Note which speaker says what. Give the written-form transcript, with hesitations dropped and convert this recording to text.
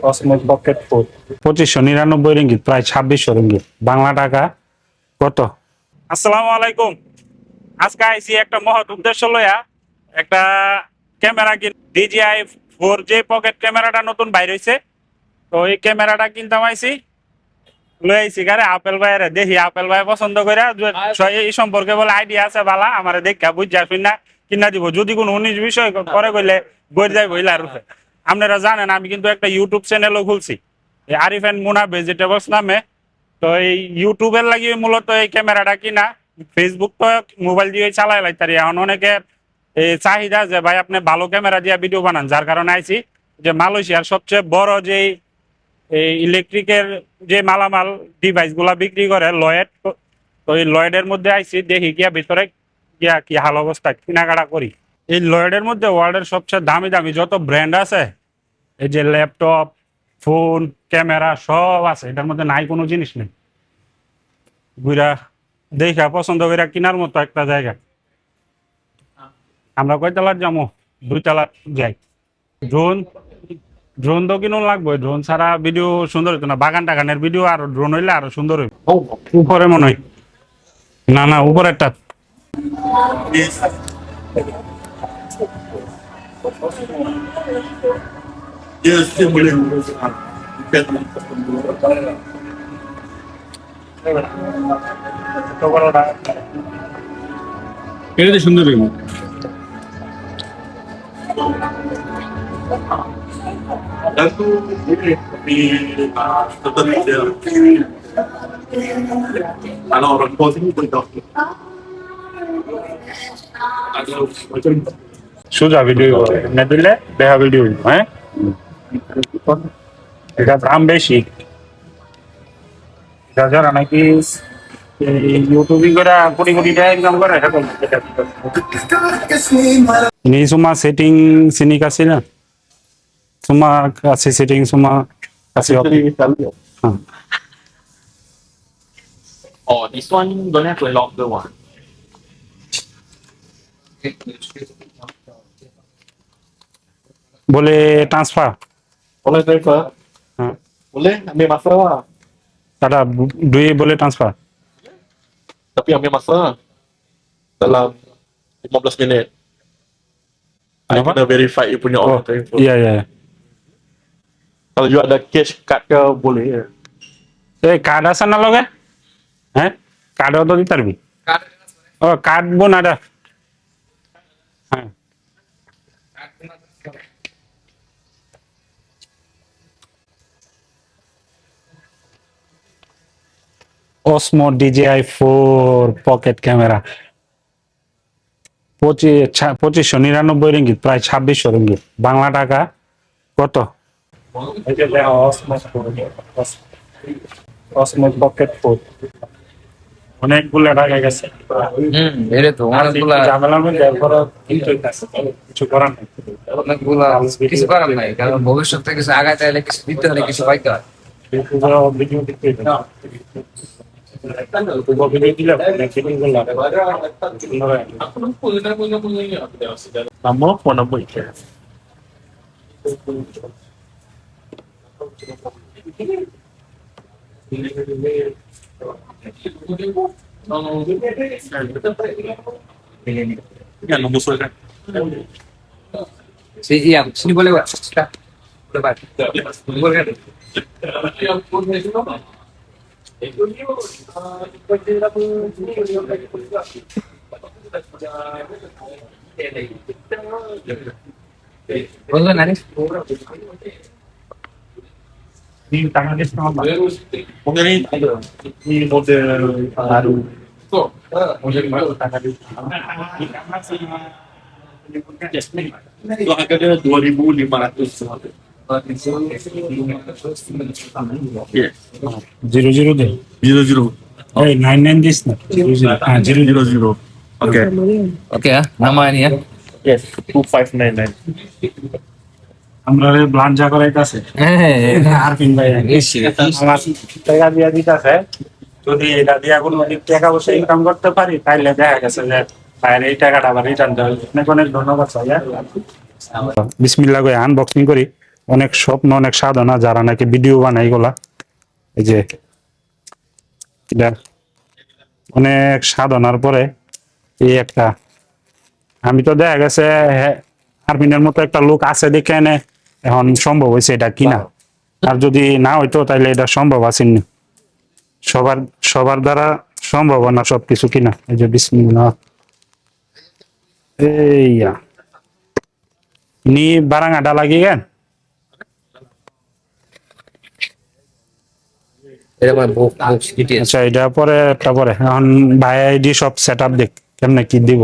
Speaker 1: Cosmos pocket four 2599 ringgit, প্রায় 2600 ringgit. Bangla টাকা কত? আসসালামু আলাইকুম। আজকে আইছি একটা মহৎ উদ্দেশ্য লইয়া। একটা ক্যামেরা DJI 4J পকেট ক্যামেরাটা নতুন বাইর হইছে। তো এই ক্যামেরাটা কিনতাম আইছি, লই আইছি গারে আপেল ভাইয়ের। দেখি আপেল ভাই পছন্দ করে এই সম্পর্কে বলে আইডিয়া আছে বালা, আমার দেখা বুঝা শুনা কিনা দিব। যদি কোনো 19 বিষয় করে কইলে বই যাই বইলা রূপে। আপনারা জানেন আমি কিন্তু একটা ইউটিউব চ্যানেলও খুলছি, এই আরিফ এন্ড মুনা ভেজিটেবলস নামে। তো এই ইউটিউবের লাগি মূলত এই ক্যামেরাটা কিনা। ফেসবুক তো মোবাইল দিয়ে চালাই লাইতারি। এখন অনেকের এই চাহিদা যে ভাই আপনি ভালো ক্যামেরা দিয়ে ভিডিও বানান, যার কারণে আইছি যে মালয়েশিয়ার সবচেয়ে বড় যে এই ইলেকট্রিকের যে মালামাল ডিভাইস গুলা বিক্রি করে লয়েড, তো এই লয়েডের মধ্যে আইছি, দেখি গিয়া ভিতরে গিয়া কি হাল অবস্থা, কেনাকাটা করি। এই লয়েডের মধ্যে ওয়ার্ল্ডের সবচেয়ে দামি দামি যত ব্র্যান্ড আছে, এই যে ল্যাপটপ, ফোন, ক্যামেরা সব আছে, এটার মধ্যে নাই কোনো জিনিস নেই। ঘুরা দেখা পছন্দ করে কেনার মতো একটা জায়গা। আমরা কয়তলার যাবো? 2 তলা যাই। ড্রোন ড্রোন তো কিনুন লাগবে, ড্রোন ছাড়া ভিডিও সুন্দর হইতো না। বাগান টাগানের ভিডিও আর ড্রোন হইলে আরো সুন্দর হইব। উপরে মনে হয়, না না উপরে একটা এটা সুন্দর হইব। Allora, un po' di সোজা ভিডিও না দিলে দেখা ভিডিও। হ্যাঁ, এটা দাম বেশি। এটা যারা নাকি ইউটিউবিং করে কোটি কোটি টাকা ইনকাম করে, ini semua setting sini kasih lah, semua kasih setting, semua kasih opsi.
Speaker 2: Oh, this one don't have a longer one.
Speaker 1: Boleh transfer?
Speaker 2: Boleh driver?
Speaker 1: Ha.
Speaker 2: Boleh ambil masa lah.
Speaker 1: Ada duit boleh transfer?
Speaker 2: Tapi ambil masa dalam 15 minit. I
Speaker 1: Apa?
Speaker 2: kena verify you punya
Speaker 1: Oh,
Speaker 2: order info.
Speaker 1: iya iya.
Speaker 2: Kalau you ada cash card ke boleh ya.
Speaker 1: Card আছে না লগে? হ্যাঁ, কার্ডও তো দিতে পারবি। ও card বোন ada। হ্যাঁ, Osmo DJI 4 pocket camera 2599 ringgit, প্রায় 2600 রিঙ্গিত। বাংলা টাকা কত? Osmo পকেট 4 অনেকগুলো টাকা গেছে।
Speaker 3: এটা তো অনেকগুলা
Speaker 1: ঝামেলার মধ্যে এরপরও কিন্তু কিছু করার নেই।
Speaker 3: অনেকগুলা কিছু করার নাই, কারণ ভবিষ্যতে কিছু আগায় চাইলে কিছু দিতে হলে কিছু পাইতে হয়।
Speaker 1: ভিডিও দিতে ভিডিও দিলে
Speaker 2: Nama phone number itu. Ya nombor surat.
Speaker 3: Iya, sini boleh Pak. Sudah. Boleh Pak. Boleh kan? Boleh nanti.
Speaker 1: di tangan dia sama
Speaker 2: Mungkin ini model baru.
Speaker 1: model baru tangan dia.
Speaker 2: Itu harganya 2.500. Yes.
Speaker 1: 00 deh.
Speaker 2: 00.
Speaker 1: 99 this না 00
Speaker 2: 00. Okay.
Speaker 3: Oke ya, nama ini ya.
Speaker 2: Yes. 2599.
Speaker 1: আমরা ব্লাঞ্জা করাইতাছে আরফিন ভাই আমার টাকা দিয়া দিতাছে। যদি এটা দিয়া কোনো টাকা পয়সা ইনকাম করতে পারি তাইলে দেখা গেছে যে ভাইয়ের এই টাকাটা আবার রিটার্ন দেওয়া। অনেক অনেক ধন্যবাদ ভাইয়া। বিসমিল্লাহ করে আনবক্সিং করি। অনেক স্বপ্ন অনেক সাধনা, যারা নাকি ভিডিও বানাই গুলা, এই যে এটা অনেক সাধনার পরে এই একটা, আমি তো দেখা গেছে আরবিনের মতো একটা লোক আছে দেখে এনে এখন সম্ভব হয়েছে এটা কিনা। আর যদি না হইতো তাহলে এটা সম্ভব আসেনি, সবার সবার দ্বারা সম্ভব না সবকিছু কিনা। এই যে বিসমিল্লাহ, এইয়া নি বারাঙ্গাটা লাগি গেন।
Speaker 3: এটা মানে বুকস ডিটেইলস।
Speaker 1: আচ্ছা এটা পরে একটা পরে এখন ভাই আইডি সব সেট আপ দেখ কেমনে কি দিব।